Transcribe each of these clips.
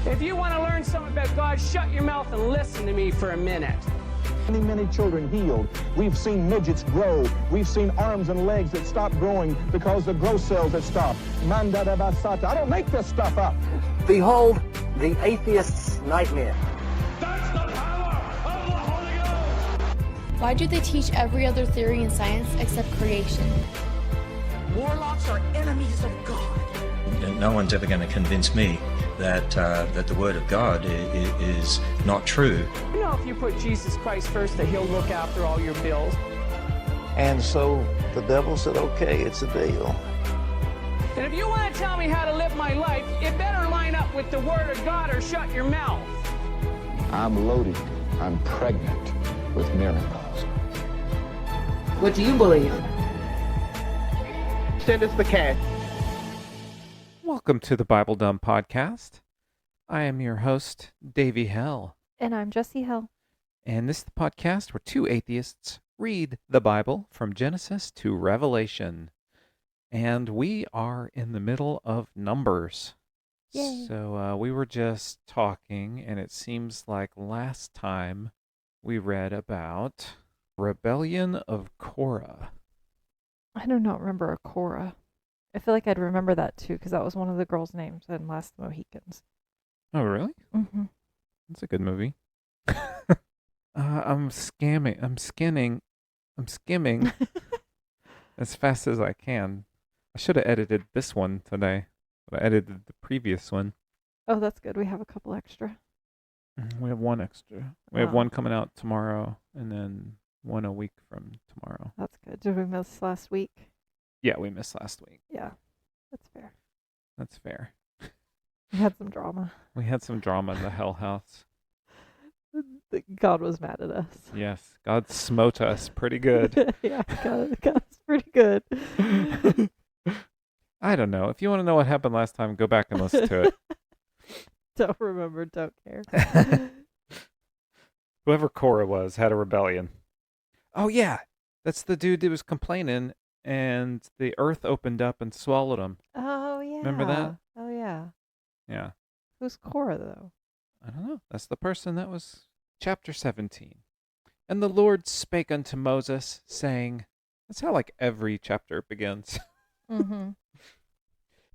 If you want to learn something about God, shut your mouth and listen to me for a minute. Many children healed. We've seen midgets grow. We've seen arms and legs that stop growing because the growth cells have stopped. Manda da basata. I don't make this stuff up. Behold, the atheist's nightmare. That's the power of the Holy Ghost! Why do they teach every other theory in science except creation? Warlocks are enemies of God. No one's ever going to convince me that the Word of God is not true. You know, if you put Jesus Christ first, that he'll look after all your bills. And so the devil said, okay, it's a deal. And if you want to tell me how to live my life, it better line up with the Word of God or shut your mouth. I'm loaded. I'm pregnant with miracles. What do you believe? Send us the cash. Welcome to the Bible Dumb Podcast. I am your host, Davey Hell. And I'm Jessie Hell. And this is the podcast where two atheists read the Bible from Genesis to Revelation. And we are in the middle of Numbers. Yay. So we were just talking, and it seems like last time we read about Rebellion of Korah. I do not remember a Korah. I feel like I'd remember that too, because that was one of the girls' names in Last Mohicans. Oh, really? Mm-hmm. That's a good movie. I'm skimming as fast as I can. I should have edited this one today, but I edited the previous one. Oh, that's good. We have a couple extra. We have one extra. We have one coming out tomorrow, and then one a week from tomorrow. That's good. Did we miss last week? Yeah, we missed last week. Yeah, that's fair. That's fair. We had some drama. We had some drama in the Hell House. God was mad at us. Yes, God smote us pretty good. Yeah, God's pretty good. I don't know. If you want to know what happened last time, go back and listen to it. Don't remember, don't care. Whoever Korah was had a rebellion. Oh, yeah. That's the dude that was complaining, and the earth opened up and swallowed him. Oh, yeah. Remember that? Oh, yeah. Yeah. Who's Korah, though? I don't know. That's the person that was chapter 17. And the Lord spake unto Moses, saying, that's how like every chapter begins. Mm-hmm.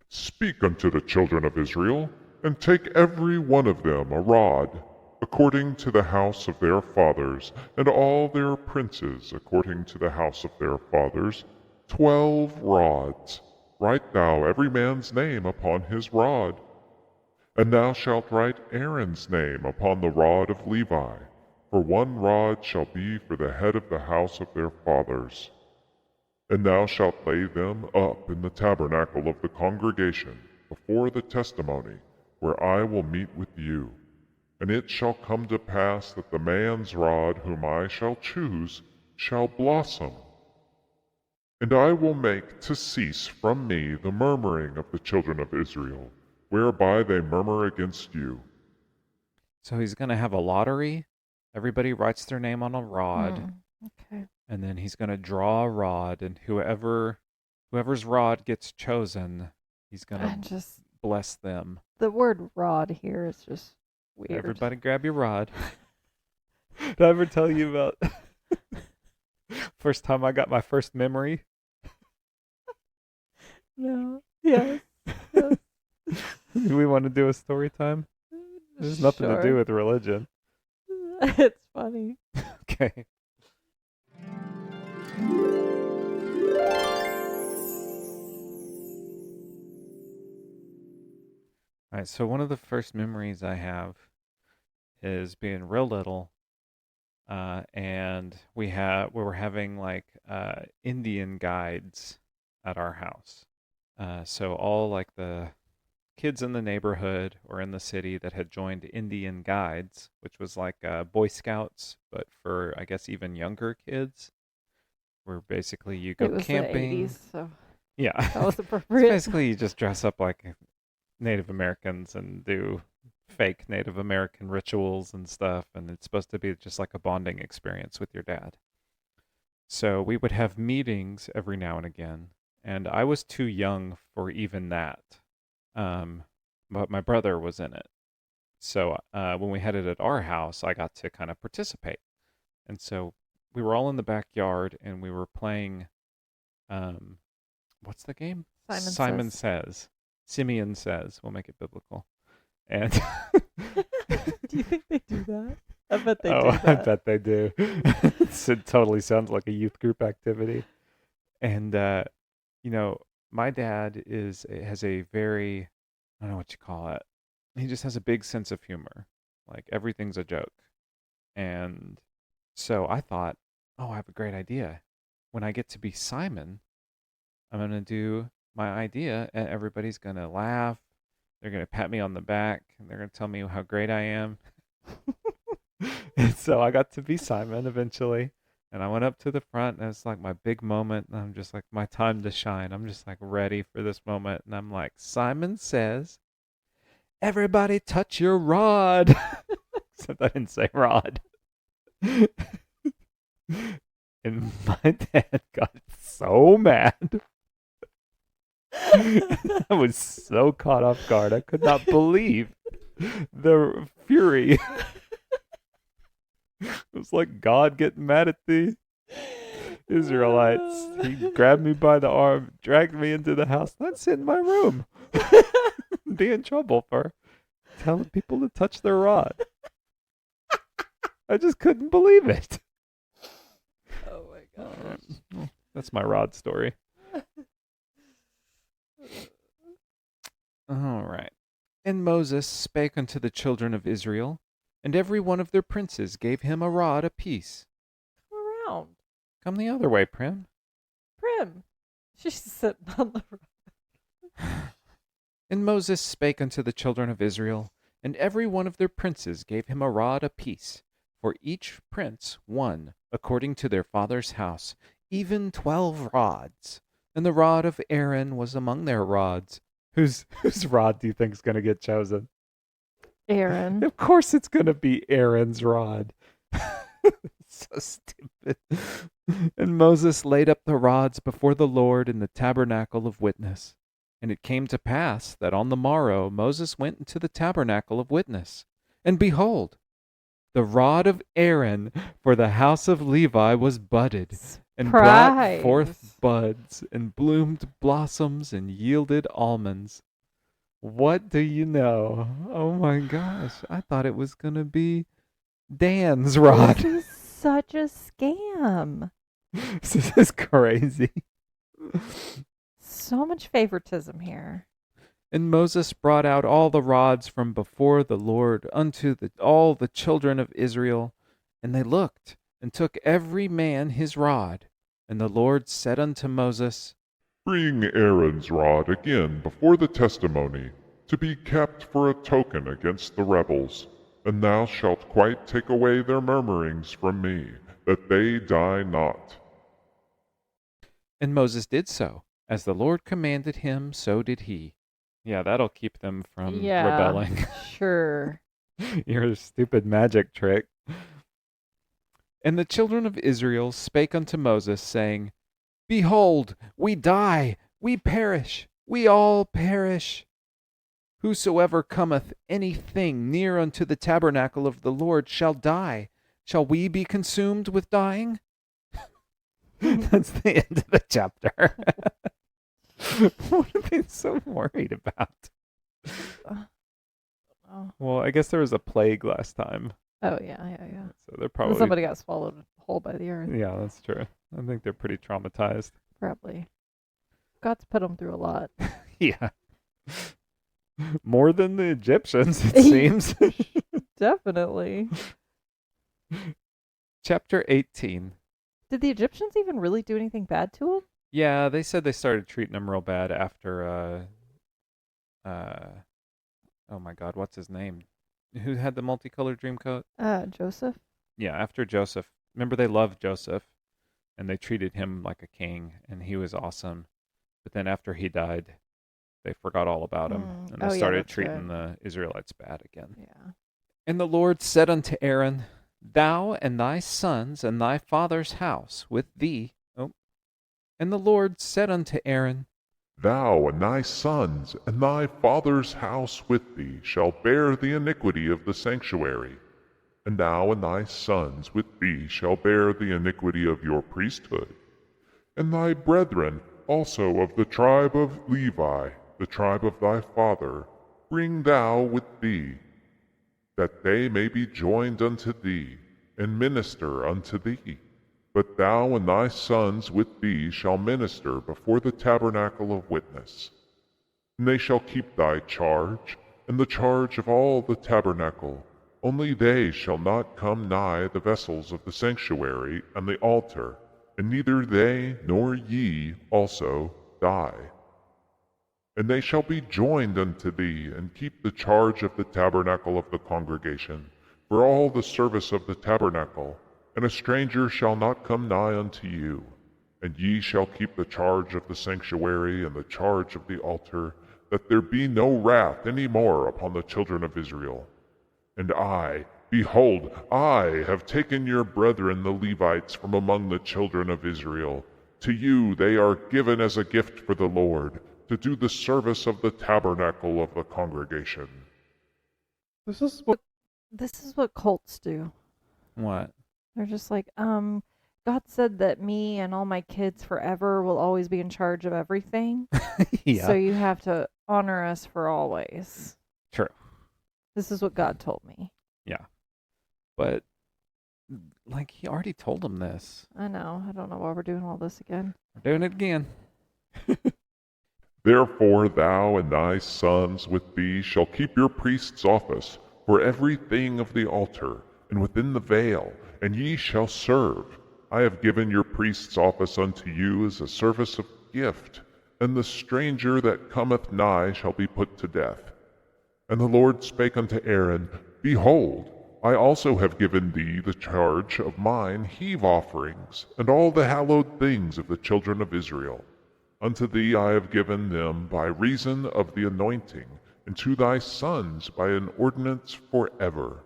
Speak unto the children of Israel, and take every one of them a rod, according to the house of their fathers, and all their princes according to the house of their fathers, 12 rods. Write thou every man's name upon his rod. And thou shalt write Aaron's name upon the rod of Levi, for one rod shall be for the head of the house of their fathers. And thou shalt lay them up in the tabernacle of the congregation, before the testimony, where I will meet with you. And it shall come to pass that the man's rod whom I shall choose shall blossom. And I will make to cease from me the murmuring of the children of Israel, whereby they murmur against you. So he's going to have a lottery. Everybody writes their name on a rod. Okay. And then he's going to draw a rod, and whoever's rod gets chosen, he's going to Just bless them. the word rod here is just weird. Everybody grab your rod. Did I ever tell you about first time I got my first memory? No. Yes. Yes. Do we want to do a story time? There's nothing to do Sure. with religion. It's funny. Okay. All right, so one of the first memories I have is being real little, and we were having like Indian guides at our house. So all like the kids in the neighborhood or in the city that had joined Indian Guides, which was like Boy Scouts, but for I guess even younger kids, where basically you go It was camping. the 80s, so Yeah, that was it's appropriate. basically you just dress up like Native Americans and do fake Native American rituals and stuff, and it's supposed to be just like a bonding experience with your dad. So we would have meetings every now and again, and I was too young for even that. But my brother was in it. So when we had it at our house, I got to kind of participate. And so we were all in the backyard and we were playing, what's the game? Simon Says. Simeon Says. We'll make it biblical. And Do you think they do that? I bet they do I that. bet they do. It totally sounds like a youth group activity. And, my dad has a very, I don't know what you call it. He just has a big sense of humor. Like everything's a joke. And so I thought, oh, I have a great idea. When I get to be Simon, I'm going to do my idea and everybody's going to laugh. They're going to pat me on the back and they're going to tell me how great I am. And so I got to be Simon eventually. And I went up to the front and it's like my big moment. And I'm just like, my time to shine. I'm just like ready for this moment. And I'm like, Simon Says, everybody touch your rod. Except I didn't say rod. And my dad got so mad. I was so caught off guard. I could not believe the fury. It was like God getting mad at the Israelites. He grabbed me by the arm, dragged me into the house. I'd sit in my room. Be in trouble for telling people to touch their rod. I just couldn't believe it. Oh my gosh. That's my rod story. All right. And Moses spake unto the children of Israel, and every one of their princes gave him a rod apiece. Come around. Come the other way, Prim. Prim. She's sitting on the rod. And Moses spake unto the children of Israel, and every one of their princes gave him a rod apiece, for each prince one, according to their father's house, even 12 rods. And the rod of Aaron was among their rods. Whose rod do you think is going to get chosen? Aaron. Of course it's going to be Aaron's rod. So stupid. And Moses laid up the rods before the Lord in the tabernacle of witness. And it came to pass that on the morrow Moses went into the tabernacle of witness. And behold, the rod of Aaron for the house of Levi was budded, and brought forth buds, and bloomed blossoms, and yielded almonds. What do you know? Oh my gosh, I thought it was going to be Dan's rod. This is such a scam. This is crazy. So much favoritism here. And Moses brought out all the rods from before the Lord unto all the children of Israel, and they looked, and took every man his rod. And the Lord said unto Moses, Bring Aaron's rod again before the testimony, to be kept for a token against the rebels. And thou shalt quite take away their murmurings from me, that they die not. And Moses did so. As the Lord commanded him, so did he. Yeah, that'll keep them from rebelling. Sure. Your stupid magic trick. And the children of Israel spake unto Moses, saying, Behold, we die, we perish, we all perish. Whosoever cometh anything near unto the tabernacle of the Lord shall die. Shall we be consumed with dying? That's the end of the chapter. What are they so worried about? Well, I guess there was a plague last time. Oh, yeah. So they're probably... Somebody got swallowed whole by the earth. Yeah, that's true. I think they're pretty traumatized. Probably. God's put them through a lot. Yeah. More than the Egyptians, it seems. Definitely. Chapter 18. Did the Egyptians even really do anything bad to them? Yeah, they said they started treating him real bad after, oh my God, what's his name? Who had the multicolored dream coat? Joseph? Yeah, after Joseph. Remember, they loved Joseph, and they treated him like a king, and he was awesome. But then after he died, they forgot all about him, and they started treating the Israelites bad again. Yeah. And the Lord said unto Aaron, Thou and thy sons and thy father's house with thee. And the Lord said unto Aaron, Thou and thy sons and thy father's house with thee shall bear the iniquity of the sanctuary, and thou and thy sons with thee shall bear the iniquity of your priesthood, and thy brethren also of the tribe of Levi, the tribe of thy father, bring thou with thee, that they may be joined unto thee, and minister unto thee. But thou and thy sons with thee shall minister before the tabernacle of witness. And they shall keep thy charge, and the charge of all the tabernacle. Only they shall not come nigh the vessels of the sanctuary and the altar, and neither they nor ye also die. And they shall be joined unto thee, and keep the charge of the tabernacle of the congregation, for all the service of the tabernacle. And a stranger shall not come nigh unto you. And ye shall keep the charge of the sanctuary and the charge of the altar, that there be no wrath any more upon the children of Israel. And I, behold, I have taken your brethren the Levites from among the children of Israel. To you they are given as a gift for the Lord, to do the service of the tabernacle of the congregation. This is what cults do. What? They're just like, God said that me and all my kids forever will always be in charge of everything. Yeah. So you have to honor us for always. True. This is what God told me. Yeah. But, like, he already told them this. I know. I don't know why we're doing all this again. We're doing it again. Therefore thou and thy sons with thee shall keep your priest's office for everything of the altar, and within the veil, and ye shall serve. I have given your priest's office unto you as a service of gift, and the stranger that cometh nigh shall be put to death. And the Lord spake unto Aaron, Behold, I also have given thee the charge of mine heave offerings, and all the hallowed things of the children of Israel. Unto thee I have given them by reason of the anointing, and to thy sons by an ordinance forever.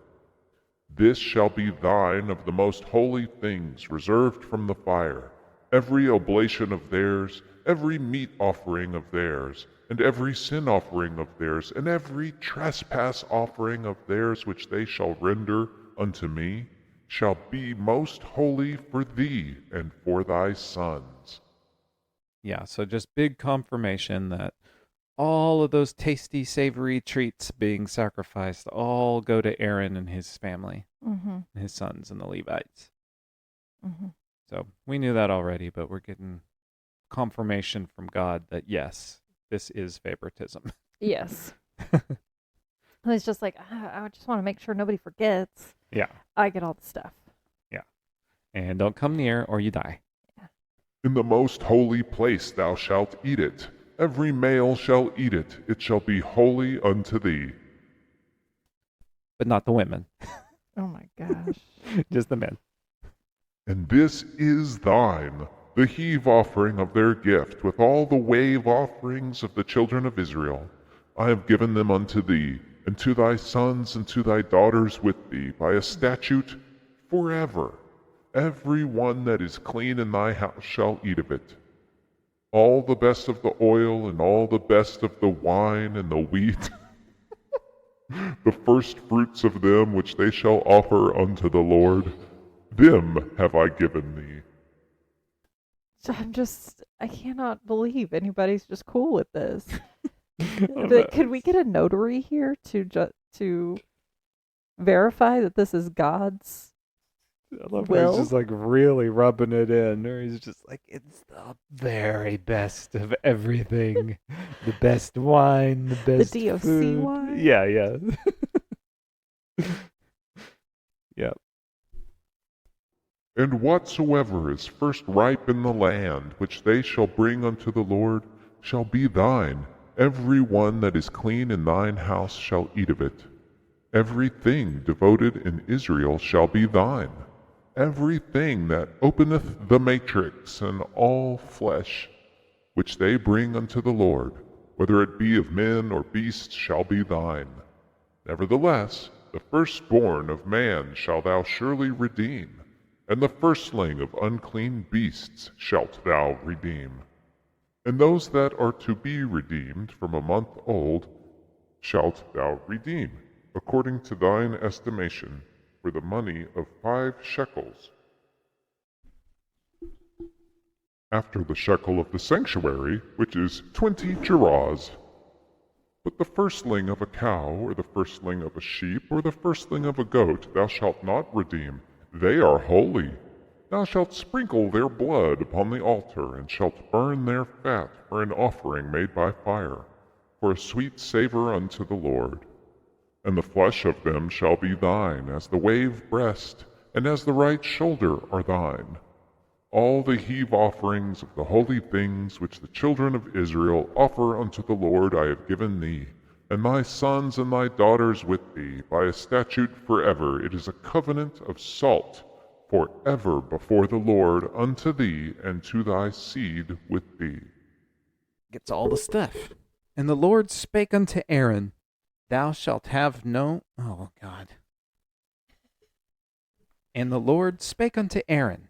This shall be thine of the most holy things reserved from the fire, every oblation of theirs, every meat offering of theirs, and every sin offering of theirs, and every trespass offering of theirs which they shall render unto me, shall be most holy for thee and for thy sons. Yeah, so just big confirmation that all of those tasty, savory treats being sacrificed all go to Aaron and his family, Mm-hmm. his sons and the Levites. Mm-hmm. So we knew that already, but we're getting confirmation from God that yes, this is favoritism. Yes. It's just like, I just want to make sure nobody forgets. Yeah. I get all the stuff. Yeah. And don't come near or you die. In the most holy place thou shalt eat it. Every male shall eat it. It shall be holy unto thee. But not the women. Oh my gosh. Just the men. And this is thine, the heave offering of their gift, with all the wave offerings of the children of Israel. I have given them unto thee, and to thy sons and to thy daughters with thee, by a statute forever. Every one that is clean in thy house shall eat of it. All the best of the oil, and all the best of the wine and the wheat, the first fruits of them which they shall offer unto the Lord, them have I given thee. So I cannot believe anybody's just cool with this. Could we get a notary here to verify that this is God's I love will? how he's just like really rubbing it in. Or he's just like, it's the very best of everything. The best wine, the best DOC food. wine? Yeah, yeah. Yep. And whatsoever is first ripe in the land, which they shall bring unto the Lord, shall be thine. Every one that is clean in thine house shall eat of it. Everything devoted in Israel shall be thine. Everything that openeth the matrix and all flesh, which they bring unto the Lord, whether it be of men or beasts, shall be thine. Nevertheless, the firstborn of man shalt thou surely redeem, and the firstling of unclean beasts shalt thou redeem. And those that are to be redeemed from a month old shalt thou redeem, according to thine estimation, for the money of 5 shekels. After the shekel of the sanctuary, which is 20 gerahs. But the firstling of a cow, or the firstling of a sheep, or the firstling of a goat, thou shalt not redeem. They are holy. Thou shalt sprinkle their blood upon the altar, and shalt burn their fat for an offering made by fire, for a sweet savor unto the Lord. And the flesh of them shall be thine, as the wave breast, and as the right shoulder are thine. All the heave offerings of the holy things which the children of Israel offer unto the Lord I have given thee, and thy sons and thy daughters with thee, by a statute forever. It is a covenant of salt forever before the Lord unto thee and to thy seed with thee. Gets all the stuff. And the Lord spake unto Aaron, Thou shalt have no... Oh, God. And the Lord spake unto Aaron,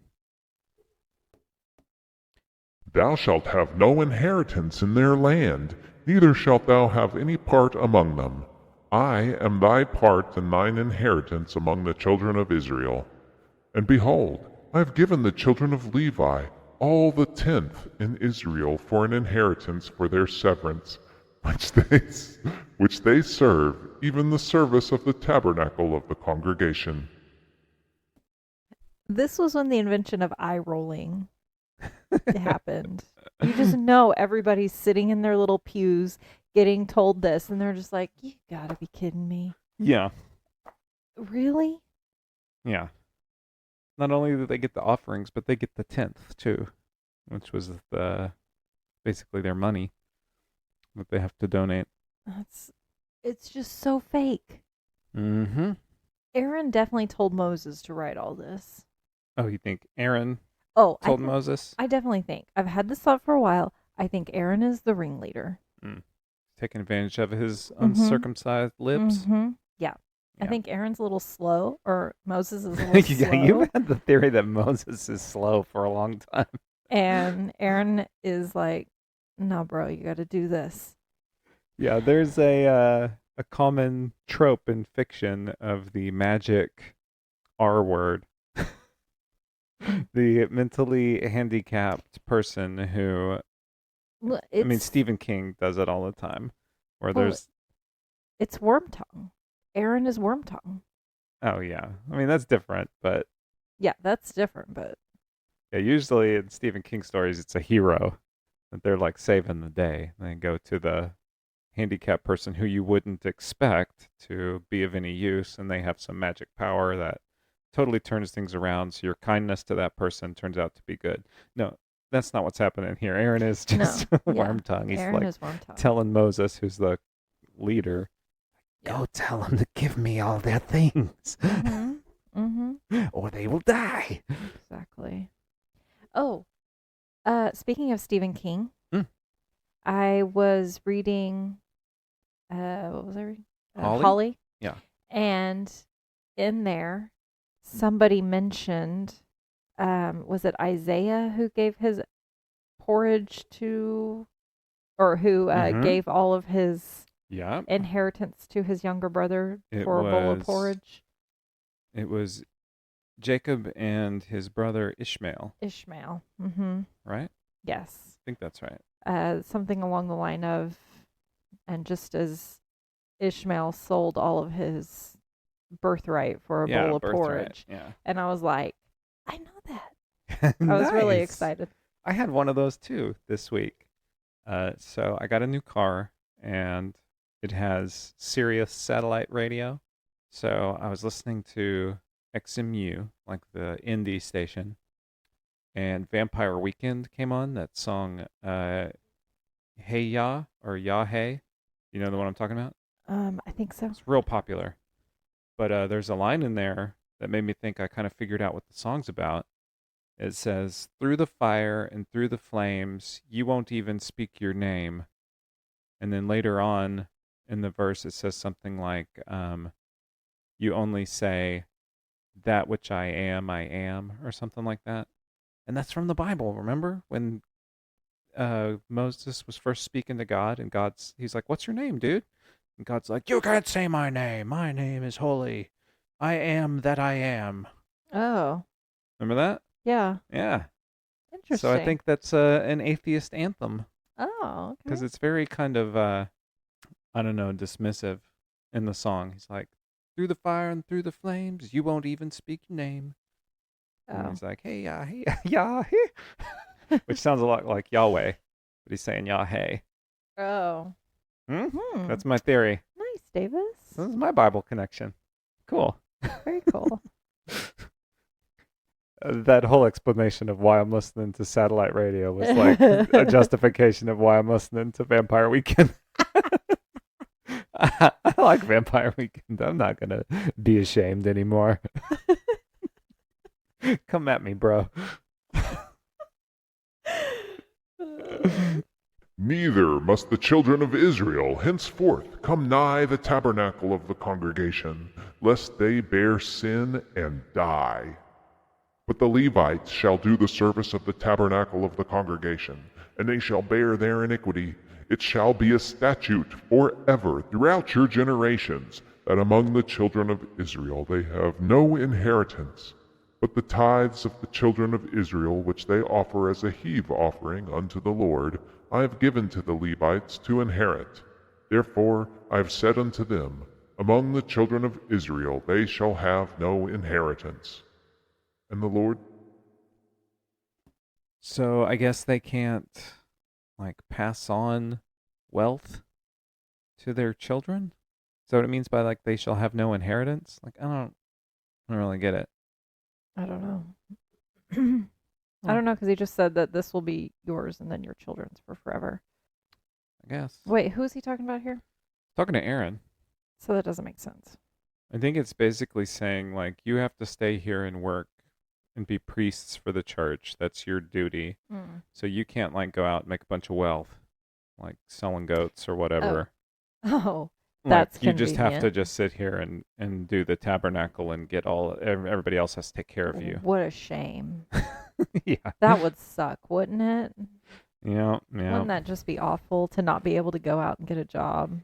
Thou shalt have no inheritance in their land, neither shalt thou have any part among them. I am thy part and thine inheritance among the children of Israel. And behold, I have given the children of Levi all the 10th in Israel for an inheritance for their severance, which they serve, even the service of the tabernacle of the congregation. This was when the invention of eye rolling happened. You just know everybody's sitting in their little pews getting told this, and they're just like, you gotta be kidding me. Yeah. Really? Yeah. Not only do they get the offerings, but they get the 10th too, which was basically their money that they have to donate. It's just so fake. Mm-hmm. Aaron definitely told Moses to write all this. Oh, you think Aaron told Moses? I definitely think. I've had this thought for a while. I think Aaron is the ringleader. Taking advantage of his uncircumcised lips? Mm-hmm. Yeah. I think Aaron's a little slow, or Moses is a little slow. Yeah, you've had the theory that Moses is slow for a long time. And Aaron is like, no, bro, you got to do this. Yeah, there's a common trope in fiction of the magic R word. The mentally handicapped person who, Stephen King does it all the time, where it's Wormtongue. Aaron is Wormtongue. Oh, yeah. I mean, that's different, but... Yeah, that's different, but... Yeah, usually in Stephen King stories, it's a hero that they're like saving the day. They go to the handicapped person who you wouldn't expect to be of any use, and they have some magic power that totally turns things around, so your kindness to that person turns out to be good. No, that's not what's happening here. Aaron is just Wormtongue. He's Aaron is Wormtongue. Telling Moses, who's the leader, go tell them to give me all their things. Or they will die. Exactly. Oh, speaking of Stephen King, I was reading, what was I reading? Holly. Yeah. And in there, somebody mentioned, was it Isaiah who gave his porridge to, or who gave all of his inheritance to his younger brother for a bowl of porridge? It was Jacob and his brother Ishmael. Ishmael. Mm-hmm. Right? Yes. I think that's right. Something along the line of, and just as Ishmael sold all of his birthright for a bowl of porridge. Yeah. And I was like, I know that. I was really excited. I had one of those too this week. So I got a new car, and it has Sirius satellite radio. So I was listening to XMU, like the indie station, and Vampire Weekend came on. That song, Hey Ya, or Ya Hey. You know the one I'm talking about? I think so. It's real popular. But there's a line in there that made me think I kind of figured out what the song's about. It says, through the fire and through the flames, you won't even speak your name. And then later on in the verse, it says something like, you only say, that which I am, or something like that. And that's from the Bible, remember? When Moses was first speaking to God, and he's like, "What's your name, dude?" And God's like, "You can't say my name. My name is holy. I am that I am." Oh, Remember that? yeah. Yeah. Interesting. So I think that's an atheist anthem Oh, because okay. it's very kind of I don't know, dismissive in the song. He's like, "Through the fire and through the flames, you won't even speak your name." And Oh. he's like, "Hey, hey, yeah, hey," which sounds a lot like Yahweh, but he's saying Yah, hey. Oh. That's my theory. Nice, Davis. This is my Bible connection. Cool. Very cool. That whole explanation of why I'm listening to satellite radio was like a justification of why I'm listening to Vampire Weekend. I like Vampire Weekend. I'm not going to be ashamed anymore. Come at me, bro. Neither must the children of Israel henceforth come nigh the tabernacle of the congregation, lest they bear sin and die. But the Levites shall do the service of the tabernacle of the congregation, and they shall bear their iniquity. It shall be a statute forever throughout your generations, that among the children of Israel they have no inheritance, but the tithes of the children of Israel which they offer as a heave offering unto the Lord, I have given to the Levites to inherit. Therefore I have said unto them, among the children of Israel they shall have no inheritance. And the Lord... So I guess they can't, like, pass on wealth to their children? Is that what it means by, like, they shall have no inheritance? Like, I don't really get it. I don't know. I don't know, because he just said that this will be yours and then your children's for forever. I guess. Wait, who is he talking about here? Talking to Aaron. So that doesn't make sense. I think it's basically saying, like, you have to stay here and work and be priests for the church. That's your duty. Mm. So you can't, like, go out and make a bunch of wealth, like selling goats or whatever. Oh, Like, that's you just have to convenient. just sit here and do the tabernacle and get everybody else has to take care of you. What a shame. Yeah. That would suck, wouldn't it? Yeah. Wouldn't that just be awful to not be able to go out and get a job?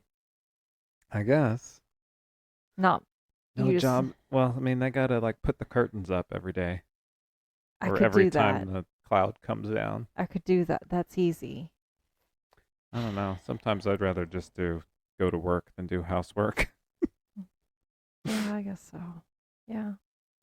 I guess. Not No you just- job. Well, I mean, they gotta, like, put the curtains up every day. I Or could every do time that. the cloud comes down. I could do that. That's easy. I don't know. Sometimes I'd rather just go to work than do housework. Yeah, I guess so. Yeah.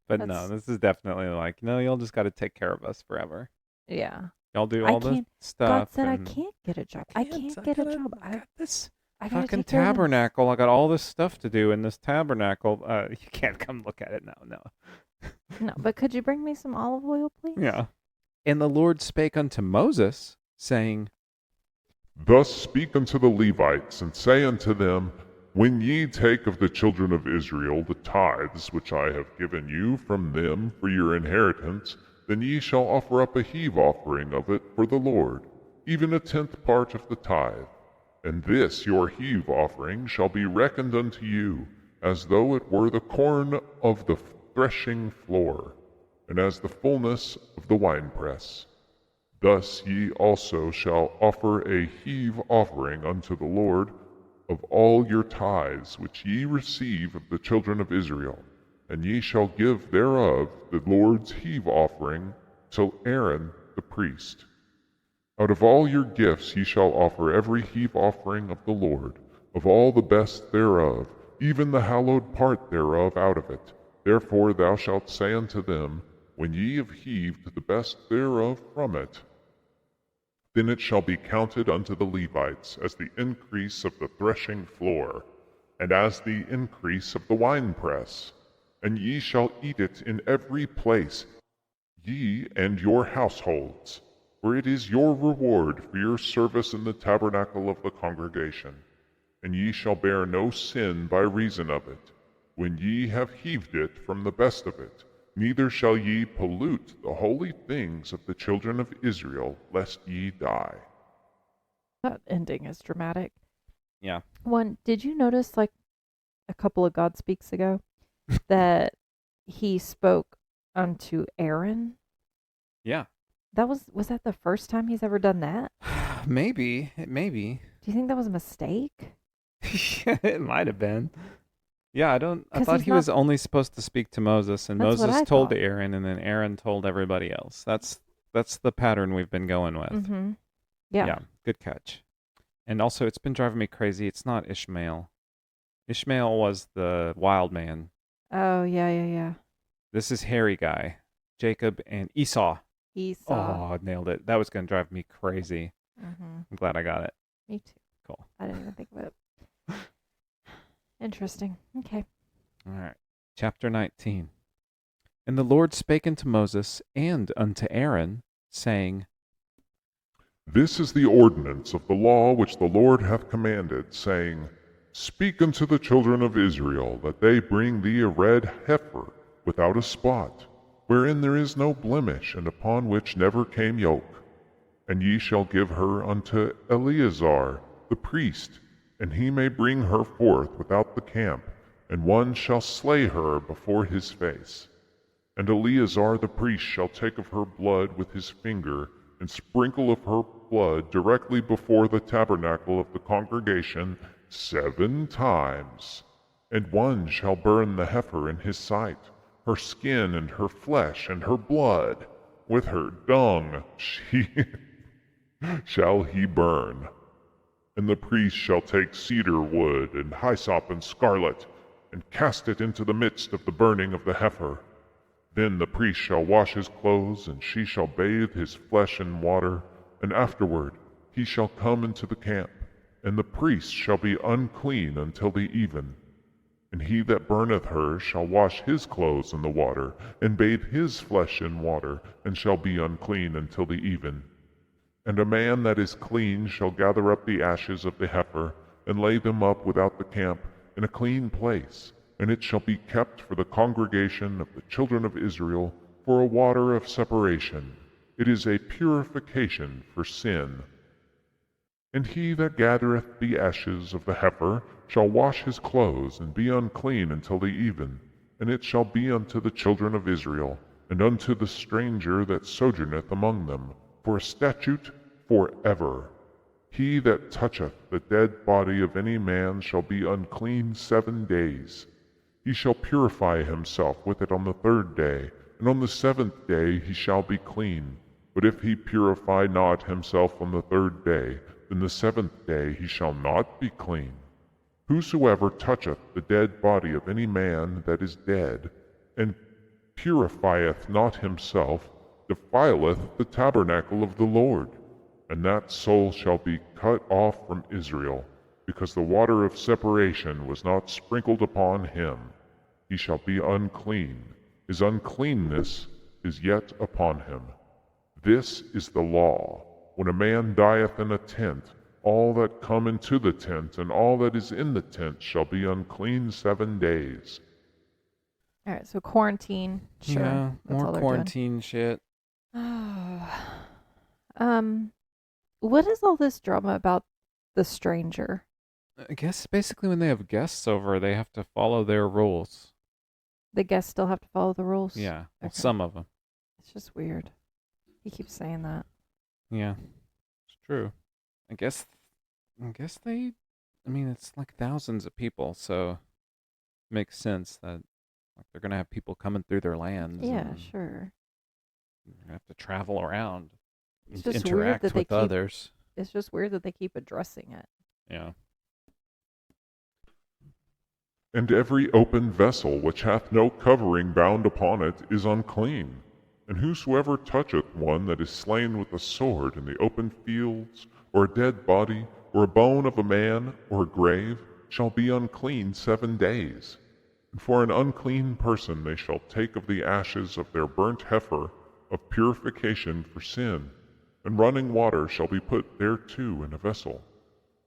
But That's- no, this is definitely like, no, y'all just got to take care of us forever. Yeah. Y'all do I all the can't- stuff. God said I and can't get a job. I can't get a job. I got this I gotta fucking take care of this. tabernacle. I got all this stuff to do in this tabernacle. You can't come look at it now. No. No, but could you bring me some olive oil, please? Yeah. And the Lord spake unto Moses, saying, Thus speak unto the Levites, and say unto them, When ye take of the children of Israel the tithes which I have given you from them for your inheritance, then ye shall offer up a heave offering of it for the Lord, even a 10th part of the tithe. And this your heave offering shall be reckoned unto you, as though it were the corn of the threshing floor, and as the fullness of the winepress. Thus ye also shall offer a heave offering unto the Lord of all your tithes which ye receive of the children of Israel, and ye shall give thereof the Lord's heave offering till Aaron the priest. Out of all your gifts ye shall offer every heave offering of the Lord, of all the best thereof, even the hallowed part thereof out of it. Therefore thou shalt say unto them, When ye have heaved the best thereof from it, then it shall be counted unto the Levites as the increase of the threshing floor, and as the increase of the winepress. And ye shall eat it in every place, ye and your households, for it is your reward for your service in the tabernacle of the congregation. And ye shall bear no sin by reason of it, when ye have heaved it from the best of it. Neither shall ye pollute the holy things of the children of Israel, lest ye die. That ending is dramatic. Yeah. One, did you notice, like, a couple of God Speaks ago, that he spoke unto Aaron? Yeah. Was that the first time he's ever done that? Maybe. Do you think that was a mistake? It might have been. Yeah, I 'Cause thought he's he was not- only supposed to speak to Moses, and That's what Moses I told thought. Aaron, and then Aaron told everybody else. That's the pattern we've been going with. Mm-hmm. Yeah. Good catch. And also, it's been driving me crazy. It's not Ishmael. Ishmael was the wild man. Oh, yeah. This is hairy guy, Jacob and Esau. Esau. Oh, nailed it. That was going to drive me crazy. Mm-hmm. I'm glad I got it. Me too. Cool. I didn't even think of it. Interesting. Okay. All right. Chapter 19. And the Lord spake unto Moses and unto Aaron, saying, This is the ordinance of the law which the Lord hath commanded, saying, Speak unto the children of Israel, that they bring thee a red heifer without a spot, wherein there is no blemish, and upon which never came yoke. And ye shall give her unto Eleazar the priest, and he may bring her forth without the camp, and one shall slay her before his face. And Eleazar the priest shall take of her blood with his finger, and sprinkle of her blood directly before the tabernacle of the congregation 7 times. And one shall burn the heifer in his sight, her skin and her flesh and her blood, with her dung shall he burn. And the priest shall take cedar wood and hyssop and scarlet, and cast it into the midst of the burning of the heifer. Then the priest shall wash his clothes, and she shall bathe his flesh in water, and afterward he shall come into the camp, and the priest shall be unclean until the even. And he that burneth her shall wash his clothes in the water, and bathe his flesh in water, and shall be unclean until the even. And a man that is clean shall gather up the ashes of the heifer, and lay them up without the camp in a clean place, and it shall be kept for the congregation of the children of Israel for a water of separation. It is a purification for sin. And he that gathereth the ashes of the heifer shall wash his clothes, and be unclean until the even. And it shall be unto the children of Israel, and unto the stranger that sojourneth among them, for a statute forever. He that toucheth the dead body of any man shall be unclean 7 days. He shall purify himself with it on the 3rd day, and on the 7th day he shall be clean. But if he purify not himself on the 3rd day, then the 7th day he shall not be clean. Whosoever toucheth the dead body of any man that is dead, and purifieth not himself, defileth the tabernacle of the Lord, and that soul shall be cut off from Israel, because the water of separation was not sprinkled upon him. He shall be unclean. His uncleanness is yet upon him. This is the law. When a man dieth in a tent, all that come into the tent and all that is in the tent shall be unclean 7 days. All right, so quarantine. Sure. Yeah, that's all more they're quarantine shit. doing. What is all this drama about the stranger? I guess basically when they have guests over, they have to follow their rules. The guests still have to follow the rules? Yeah, well, Okay. some of them. It's just weird. He keeps saying that. Yeah, it's true. I guess they, I mean, it's like thousands of people, so it makes sense that like they're gonna have people coming through their lands. Yeah, and sure. They're gonna have to travel around, It's and just weird interact that they with keep- others. It's just weird that they keep addressing it. Yeah. And every open vessel which hath no covering bound upon it is unclean. And whosoever toucheth one that is slain with a sword in the open fields, or a dead body, or a bone of a man, or a grave, shall be unclean 7 days. And for an unclean person they shall take of the ashes of their burnt heifer of purification for sin, and running water shall be put thereto in a vessel.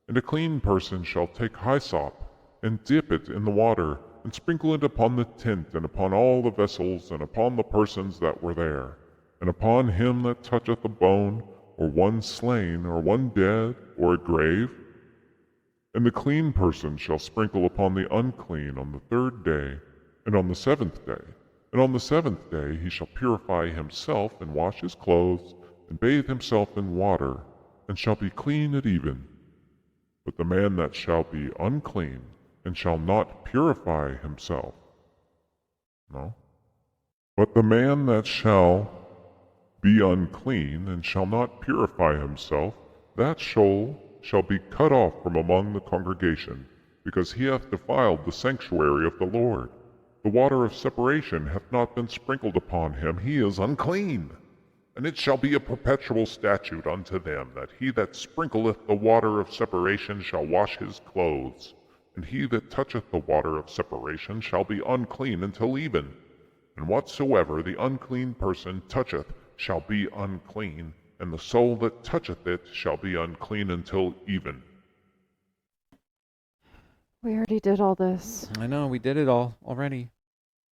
And a clean person shall take hyssop, and dip it in the water, and sprinkle it upon the tent, and upon all the vessels, and upon the persons that were there, and upon him that toucheth a bone, or one slain, or one dead, or a grave. And the clean person shall sprinkle upon the unclean on the 3rd day, and on the 7th day. And on the 7th day he shall purify himself, and wash his clothes, and bathe himself in water, and shall be clean at even. But the man that shall be unclean, and shall not purify himself. No. But the man that shall be unclean, and shall not purify himself, that soul shall be cut off from among the congregation, because he hath defiled the sanctuary of the Lord. The water of separation hath not been sprinkled upon him, he is unclean. And it shall be a perpetual statute unto them, that he that sprinkleth the water of separation shall wash his clothes, and he that toucheth the water of separation shall be unclean until even. And whatsoever the unclean person toucheth shall be unclean, and the soul that toucheth it shall be unclean until even. We already did all this. I know, we did it all already.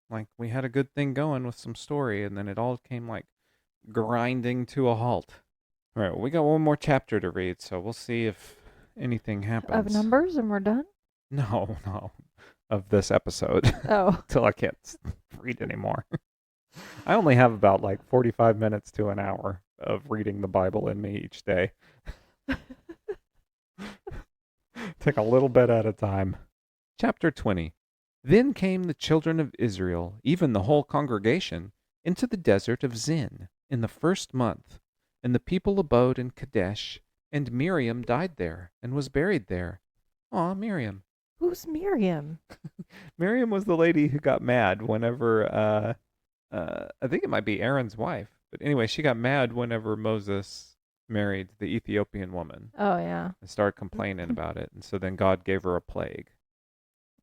Like, we had a good thing going with some story, and then it all came like grinding to a halt. All right, well, we got one more chapter to read, so we'll see if anything happens. Of Numbers, and we're done? No, of this episode. Oh. Till I can't read anymore. I only have about like 45 minutes to an hour of reading the Bible in me each day. Take a little bit at a time. Chapter 20. Then came the children of Israel, even the whole congregation, into the desert of Zin in the first month, and the people abode in Kadesh, and Miriam died there, and was buried there. Aw, Miriam. Who's Miriam? Miriam was the lady who got mad whenever, I think it might be Aaron's wife. But anyway, she got mad whenever Moses married the Ethiopian woman. Oh, yeah. And started complaining about it. And so then God gave her a plague.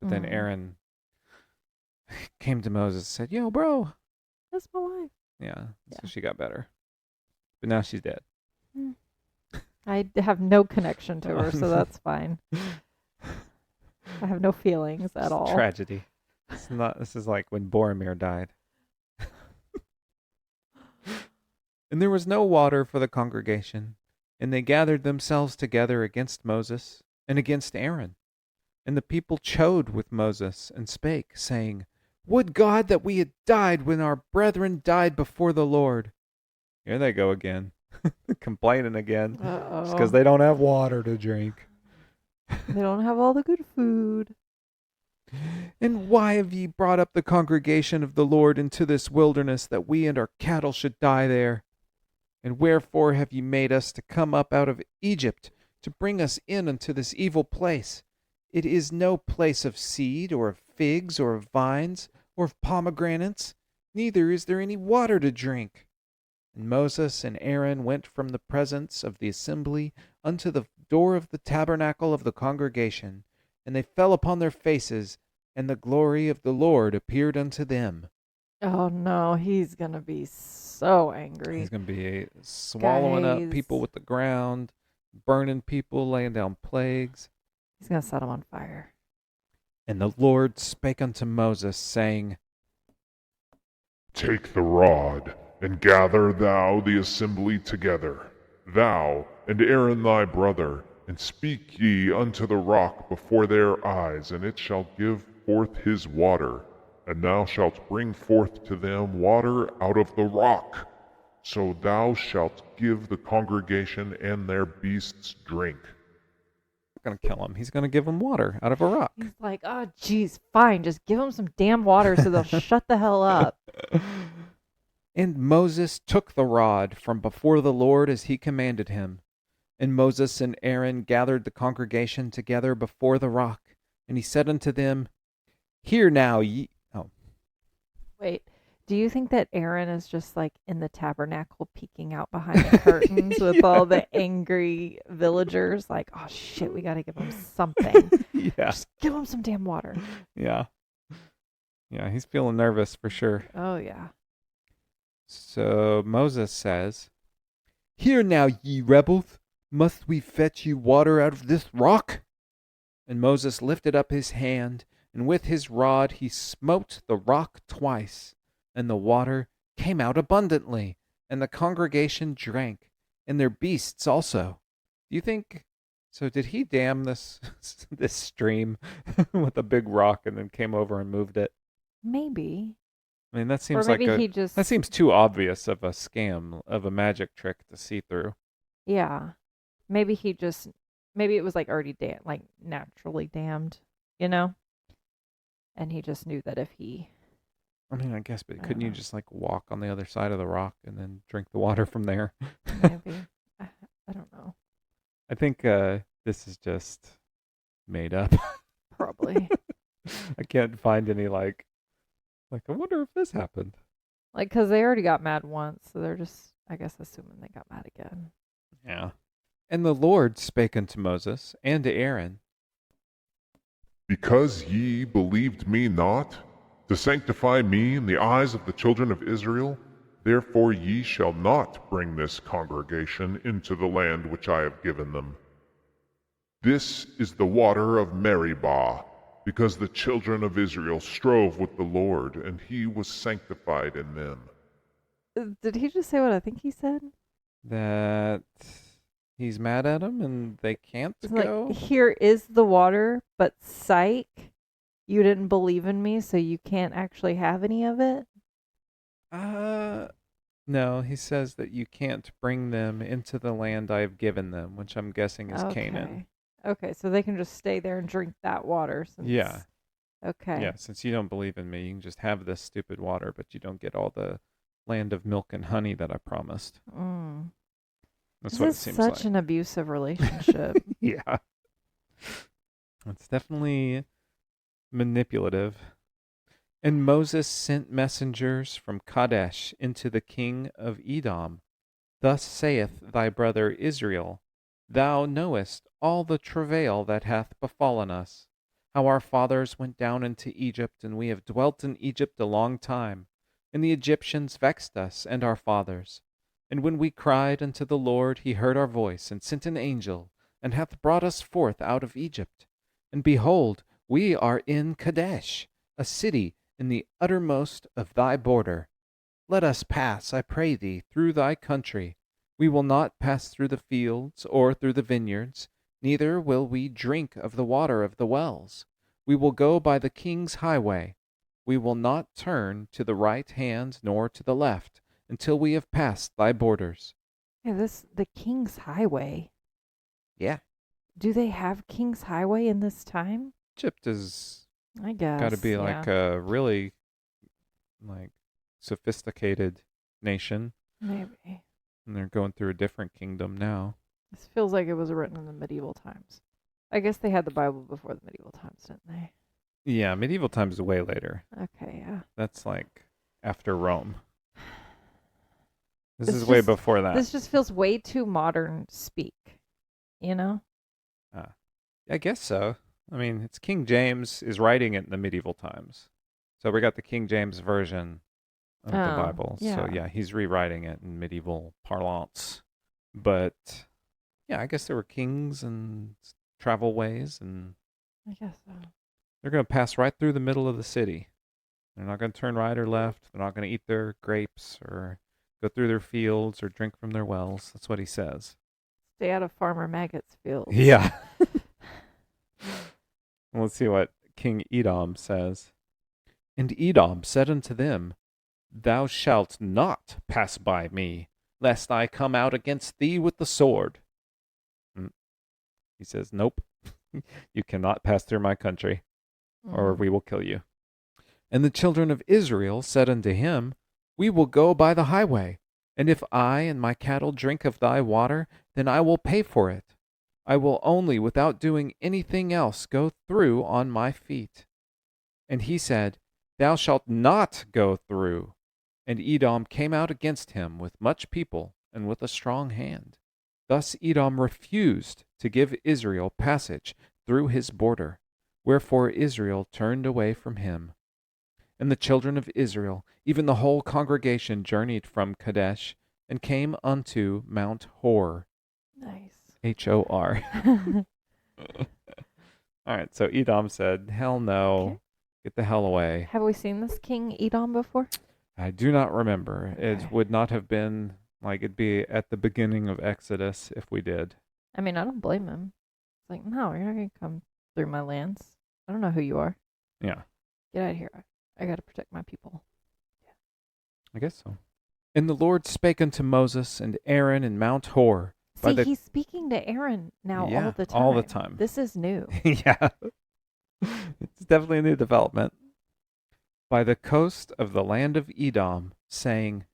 But then Mm. Aaron came to Moses and said, "Yo, bro." That's my wife. Yeah. Yeah. So she got better. But now she's dead. I have no connection to her, so that's fine. I have no feelings at all. Tragedy. This is like when Boromir died. And there was no water for the congregation, and they gathered themselves together against Moses and against Aaron. And the people chode with Moses and spake, saying, "Would God that we had died when our brethren died before the Lord." Here they go again, complaining again. It's because they don't have water to drink. They don't have all the good food. "And why have ye brought up the congregation of the Lord into this wilderness, that we and our cattle should die there? And wherefore have ye made us to come up out of Egypt, to bring us in unto this evil place? It is no place of seed, or of figs, or of vines, or of pomegranates, neither is there any water to drink." And Moses and Aaron went from the presence of the assembly unto the door of the tabernacle of the congregation, and they fell upon their faces, and the glory of the Lord appeared unto them. Oh, no. He's going to be so angry. He's going to be swallowing up Guys. people with the ground, burning people, laying down plagues. He's going to set them on fire. And the Lord spake unto Moses, saying, Take the rod, and gather thou the assembly together, thou and Aaron thy brother, and speak ye unto the rock before their eyes, and it shall give forth his water. And thou shalt bring forth to them water out of the rock. So thou shalt give the congregation and their beasts drink. "I'm going to kill him. He's going to give them water out of a rock." He's like, oh, geez, fine. Just give them some damn water so they'll shut the hell up. And Moses took the rod from before the Lord as he commanded him. And Moses and Aaron gathered the congregation together before the rock. And he said unto them, "Hear now ye..." Oh. Wait, do you think that Aaron is just like in the tabernacle peeking out behind the curtains with all the angry villagers? Like, oh shit, we got to give them something. Yeah. Just give them some damn water. Yeah. Yeah, he's feeling nervous for sure. Oh, yeah. So Moses says, "Hear now, ye rebels, must we fetch you water out of this rock?" And Moses lifted up his hand, and with his rod he smote the rock twice, and the water came out abundantly, and the congregation drank, and their beasts also. Do you think... So did he dam this this stream with a big rock and then came over and moved it? Maybe. I mean, that Or seems like maybe he just... that seems too obvious of a scam, of a magic trick to see through. Yeah. maybe it was like already like naturally dammed, you know? And he just knew that if he, I mean, I guess, but I couldn't don't you know. just like walk on the other side of the rock and then drink the water from there? maybe, I don't know, I think this is just made up. probably. I can't find any like I wonder if this happened. Like, because they already got mad once, so they're just, I guess, assuming they got mad again. Yeah. And the Lord spake unto Moses and to Aaron. Because ye believed me not, to sanctify me in the eyes of the children of Israel, therefore ye shall not bring this congregation into the land which I have given them. This is the water of Meribah, because the children of Israel strove with the Lord, and he was sanctified in them. Did he just say what I think he said? That he's mad at him and they can't It's go. like, here is the water, but psych, you didn't believe in me, so you can't actually have any of it? No, he says that you can't bring them into the land I have given them, which I'm guessing is Canaan. Okay, so they can just stay there and drink that water. Yeah. Okay. Yeah, since you don't believe in me, you can just have this stupid water, but you don't get all the land of milk and honey that I promised. Mm. That's This what it is seems such like. an abusive relationship. Yeah. It's definitely manipulative. And Moses sent messengers from Kadesh into the king of Edom. Thus saith thy brother Israel, Thou knowest all the travail that hath befallen us, how our fathers went down into Egypt, and we have dwelt in Egypt a long time. And the Egyptians vexed us and our fathers. And when we cried unto the Lord, he heard our voice, and sent an angel, and hath brought us forth out of Egypt. And behold, we are in Kadesh, a city in the uttermost of thy border. Let us pass, I pray thee, through thy country. We will not pass through the fields or through the vineyards, neither will we drink of the water of the wells. We will go by the king's highway. We will not turn to the right hand nor to the left, until we have passed thy borders. Yeah, the King's Highway. Yeah. Do they have King's Highway in this time? Egypt is I guess. got to be yeah. like a really like sophisticated nation, Maybe. and they're going through a different kingdom now. This feels like it was written in the medieval times. I guess they had the Bible before the medieval times, didn't they? Yeah, medieval times is way later. Okay, yeah. That's like after Rome. This It's is way just- before that. This just feels way too modern speak, you know? I guess so. I mean, it's King James is writing it in the medieval times. So we got the King James version of the Oh, Bible. So yeah. yeah, he's rewriting it in medieval parlance. But yeah, I guess there were kings and travel ways, and I guess so. they're going to pass right through the middle of the city. They're not going to turn right or left. They're not going to eat their grapes or go through their fields or drink from their wells. That's what he says. Stay out of Farmer Maggot's fields. Yeah. Let's see what King Edom says. And Edom said unto them, Thou shalt not pass by me, lest I come out against thee with the sword. He says, Nope, you cannot pass through my country, or we will kill you. And the children of Israel said unto him, We will go by the highway, and if I and my cattle drink of thy water, then I will pay for it. I will only, without doing anything else, go through on my feet. And he said, Thou shalt not go through. And Edom came out against him with much people and with a strong hand. Thus Edom refused to give Israel passage through his border, wherefore Israel turned away from him. And the children of Israel, even the whole congregation, journeyed from Kadesh, and came unto Mount Hor. Nice. Hor. All right, so Edom said, Hell no. Okay. Get the hell away. Have we seen this King Edom before? I do not remember. Okay. It would not have been like it'd be at the beginning of Exodus if we did. I mean, I don't blame him. It's like, no, you're not going to come through my lands. I don't know who you are. Yeah, Get out of here. I got to protect my people. I guess so. And the Lord spake unto Moses and Aaron in Mount Hor, By See, the- he's speaking to Aaron now Yeah, all the time. all the time. This is new. Yeah. It's definitely a new development. By the coast of the land of Edom, saying,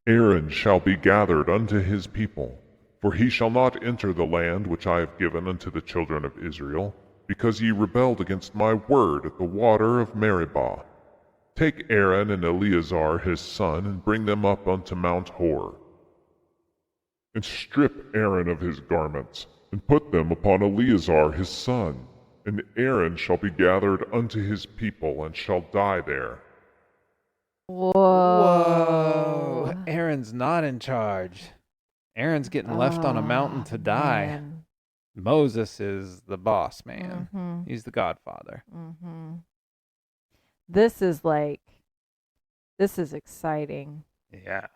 Aaron shall be gathered unto his people, for he shall not enter the land which I have given unto the children of Israel, because ye rebelled against my word at the water of Meribah. Take Aaron and Eleazar his son, and bring them up unto Mount Hor. And strip Aaron of his garments, and put them upon Eleazar his son. And Aaron shall be gathered unto his people, and shall die there. Whoa. Whoa, Aaron's not in charge. Aaron's getting left on a mountain to die. Man. Moses is the boss man. Mhm. He's the godfather. Mhm. This is exciting. Yeah.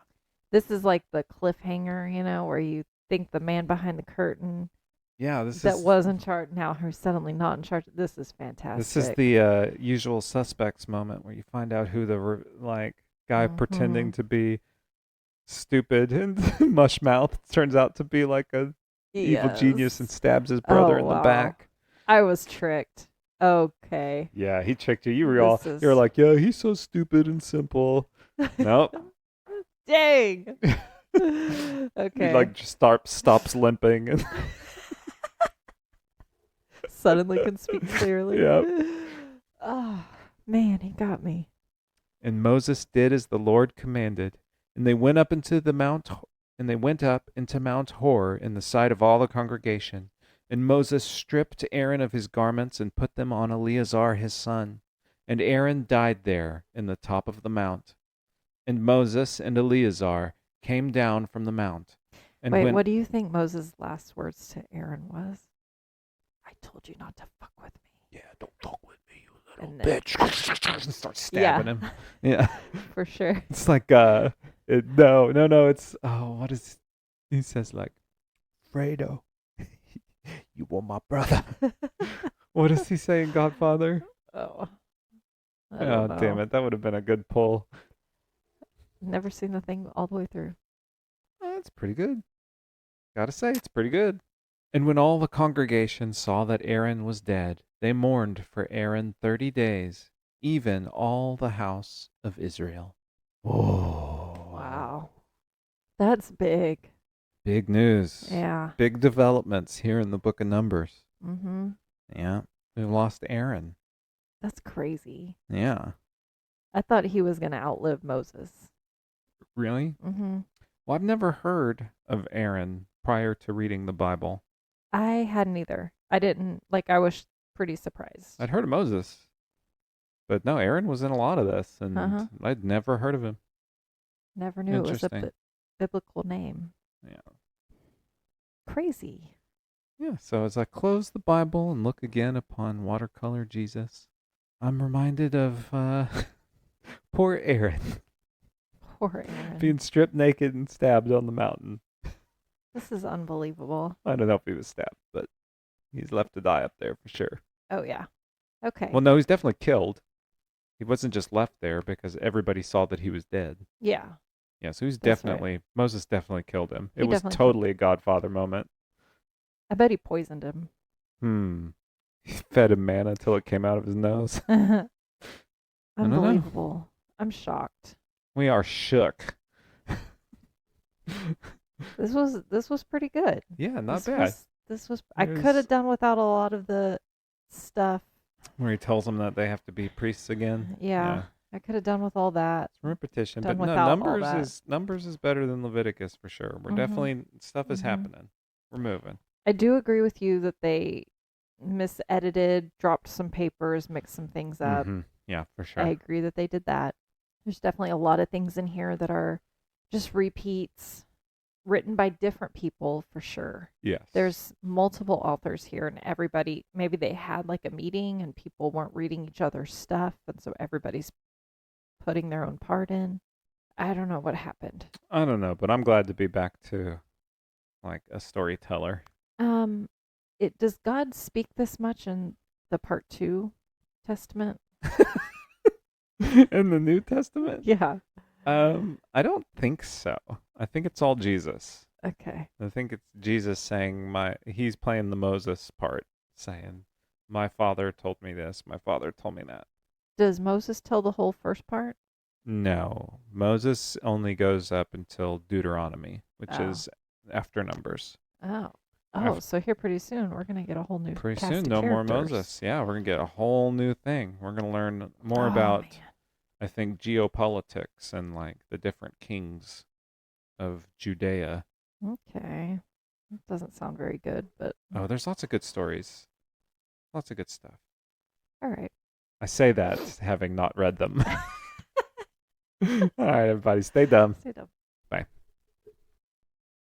This is like the cliffhanger, where you think the man behind the curtain Yeah, this that is was in charge now who's suddenly not in charge. This is fantastic. this is the usual suspects moment where you find out who the guy pretending to be stupid and mushmouth turns out to be like a evil genius and stabs his brother in the wow. back. I was tricked. Okay. Yeah, he tricked you. You were This you were is- like, yeah, he's so stupid and simple. Nope. Dang. Okay. He just stops limping and Suddenly can speak clearly. Yep. Oh, man, he got me. And Moses did as the Lord commanded, and they went up into Mount Hor in the sight of all the congregation. And Moses stripped Aaron of his garments and put them on Eleazar his son. And Aaron died there in the top of the mount. And Moses and Eleazar came down from the mount. And Wait, when, what do you think Moses' last words to Aaron was? I told you not to fuck with me. Yeah, don't fuck with me, you little And then- bitch. And start stabbing him. Yeah. For sure. It's like, no, it's, what is, he says Fredo, you were my brother. What does he say in Godfather? Oh. Oh, damn it. That would have been a good pull. Never seen the thing all the way through. Oh, that's pretty good. Gotta say, it's pretty good. And when all the congregation saw that Aaron was dead, they mourned for Aaron 30 days, even all the house of Israel. Whoa. Wow. That's big. Big news. Yeah. Big developments here in the book of Numbers. Mm-hmm. Yeah. We lost Aaron. That's crazy. Yeah. I thought he was going to outlive Moses. Really? Mm-hmm. Well, I've never heard of Aaron prior to reading the Bible. I hadn't either. I didn't, I was pretty surprised. I'd heard of Moses. But no, Aaron was in a lot of this, and Uh-huh. I'd never heard of him. Never knew it was a Interesting. biblical name. Yeah. Crazy. Yeah, so as I close the Bible and look again upon watercolor Jesus, I'm reminded of poor Aaron Poor Aaron. being stripped naked and stabbed on the mountain. This is unbelievable. I don't know if he was stabbed, but he's left to die up there for sure. Oh, yeah. Okay. Well, no, he's definitely killed. He wasn't just left there because everybody saw that he was dead. Yeah. Yeah, so he's That's right. definitely, Moses definitely killed him. He It was definitely totally a Godfather moment. I bet he poisoned him. He fed him manna till it came out of his nose. know. Unbelievable. I'm shocked. We are shook. This was pretty good. Yeah, not This bad. I It could was- have done without a lot of the stuff. Where he tells them that they have to be priests again. Yeah. I could have done with all that. Repetition, Done but no, without all Numbers that. is better than Leviticus for sure. We're Mhm. definitely stuff is Mhm. happening. We're moving. I do agree with you that they misedited, dropped some papers, mixed some things up. Mhm. Yeah, for sure. I agree that they did that. There's definitely a lot of things in here that are just repeats written by different people for sure. Yes. There's multiple authors here, and everybody, maybe they had a meeting and people weren't reading each other's stuff, and so everybody's putting their own part in. I don't know what happened. I don't know, but I'm glad to be back to a storyteller. Does God speak this much in the Part 2 Testament? In the New Testament? Yeah. I don't think so. I think it's all Jesus. Okay. I think it's Jesus saying he's playing the Moses part, saying, my father told me this, my father told me that. Does Moses tell the whole first part? No, Moses only goes up until Deuteronomy, which is after Numbers. Oh. Af- So here pretty soon we're gonna get a whole new Pretty cast soon, of no more characters. Moses. Yeah, we're going to get a whole new thing. We're going to learn more about, man. I think, geopolitics and like the different kings of Judea. Okay. That doesn't sound very good, but Oh, there's lots of good stories. Lots of good stuff. all right. I say that having not read them. All right, everybody, stay dumb. Stay dumb.